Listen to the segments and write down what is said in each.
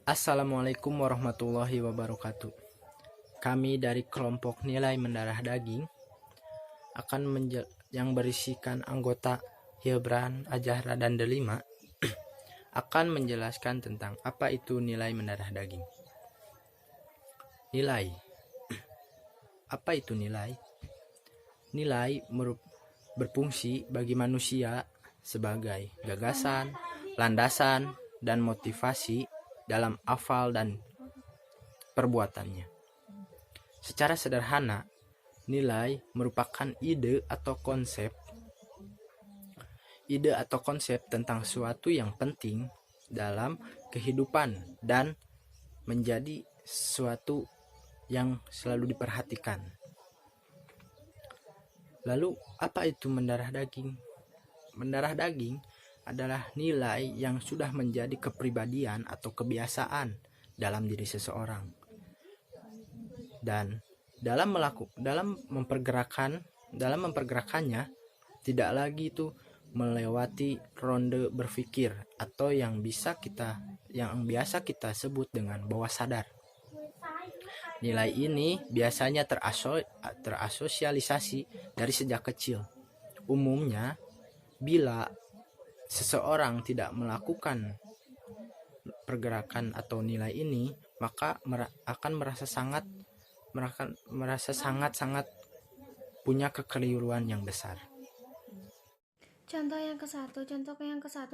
Assalamualaikum warahmatullahi wabarakatuh. Kami dari kelompok nilai mendarah daging yang berisikan anggota Hilbran, Ajahra, dan Delima akan menjelaskan tentang apa itu nilai mendarah daging. Nilai. Apa itu nilai? Nilai berfungsi bagi manusia sebagai gagasan, landasan, dan motivasi dalam afal dan perbuatannya. Secara sederhana, nilai merupakan ide atau konsep tentang sesuatu yang penting dalam kehidupan dan menjadi sesuatu yang selalu diperhatikan. Lalu, apa itu mendarah daging? Mendarah daging adalah nilai yang sudah menjadi kepribadian atau kebiasaan dalam diri seseorang. Dan dalam mempergerakannya tidak lagi itu melewati ronde berpikir atau yang biasa kita sebut dengan bawah sadar. Nilai ini biasanya terasosialisasi dari sejak kecil. Umumnya, bila seseorang tidak melakukan pergerakan atau nilai ini, maka akan merasa sangat punya kekeliruan yang besar. Contoh yang ke-1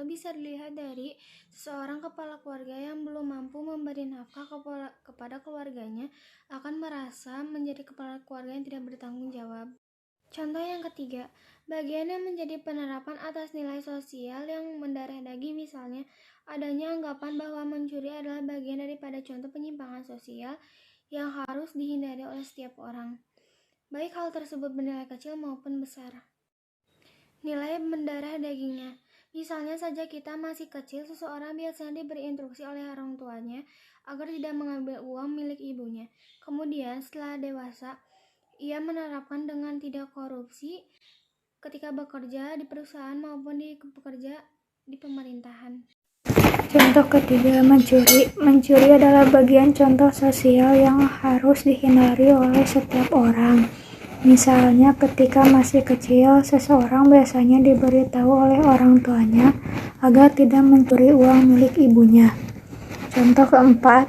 bisa dilihat dari seseorang kepala keluarga yang belum mampu memberi nafkah kepada keluarganya akan merasa menjadi kepala keluarga yang tidak bertanggung jawab. Contoh yang ketiga, bagian yang menjadi penerapan atas nilai sosial yang mendarah daging, misalnya adanya anggapan bahwa mencuri adalah bagian daripada contoh penyimpangan sosial yang harus dihindari oleh setiap orang, baik hal tersebut bernilai kecil maupun besar. Nilai mendarah dagingnya, misalnya saja kita masih kecil, seseorang biasanya diberi instruksi oleh orang tuanya agar tidak mengambil uang milik ibunya. Kemudian setelah dewasa, ia menerapkan dengan tidak korupsi ketika bekerja di perusahaan maupun bekerja di pemerintahan. Contoh ketiga, mencuri. Mencuri adalah bagian contoh sosial yang harus dihindari oleh setiap orang. Misalnya ketika masih kecil, seseorang biasanya diberitahu oleh orang tuanya agar tidak mencuri uang milik ibunya. Contoh keempat,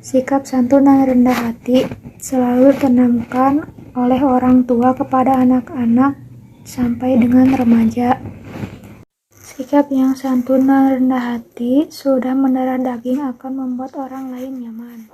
sikap santun dan rendah hati selalu ditanamkan oleh orang tua kepada anak-anak sampai dengan remaja. Sikap yang santun dan rendah hati sudah mendarah daging akan membuat orang lain nyaman.